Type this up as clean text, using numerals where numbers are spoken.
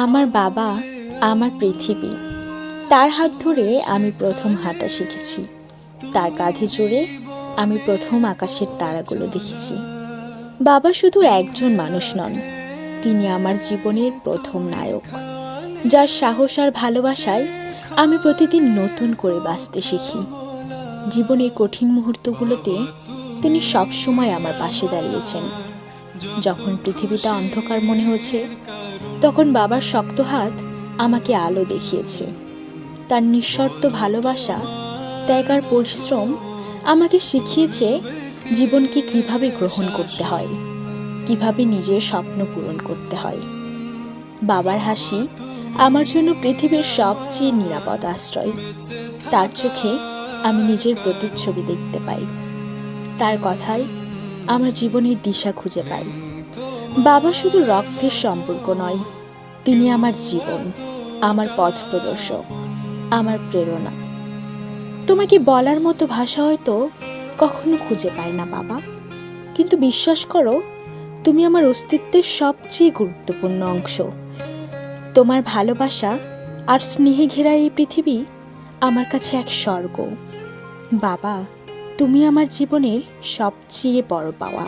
আমার বাবা আমার পৃথিবী। তার হাত ধরে আমি প্রথম হাঁটা শিখেছি। তার কাঁধে চড়ে আমি প্রথম আকাশের তারাগুলো দেখেছি। বাবা শুধু একজন মানুষ নন, তিনি আমার জীবনের প্রথম নায়ক, যার সাহস আর ভালোবাসায় আমি প্রতিদিন নতুন করে বাঁচতে শিখি। জীবনের কঠিন মুহূর্তগুলোতে তিনি সবসময় আমার পাশে দাঁড়িয়েছেন। যখন পৃথিবীটা অন্ধকার মনে হয়েছে, তখন বাবার শক্ত হাত আমাকে আলো দেখিয়েছে। তার নিঃশর্ত ভালোবাসা, ত্যাগ আর পরিশ্রম আমাকে শিখিয়েছে জীবনকে কিভাবে গ্রহণ করতে হয়, কিভাবে নিজের স্বপ্ন পূরণ করতে হয়। বাবার হাসি আমার জন্য পৃথিবীর সবচেয়ে নিরাপদ আশ্রয়। তার চোখে আমি নিজের প্রতিচ্ছবি দেখতে পাই, তার কথায় আমার জীবনের দিশা খুঁজে পাই। বাবা শুধু রক্তের সম্পর্ক নয়, তিনি আমার জীবন, আমার পথ প্রদর্শক, আমার প্রেরণা। তোমাকে বলার মতো ভাষা হয়তো কখনো খুঁজে পাই না বাবা, কিন্তু বিশ্বাস করো, তুমি আমার অস্তিত্বের সবচেয়ে গুরুত্বপূর্ণ অংশ। তোমার ভালোবাসা আর স্নেহে ঘেরা এই পৃথিবী আমার কাছে এক স্বর্গ। বাবা, তুমি আমার জীবনের সবচেয়ে বড় পাওয়া।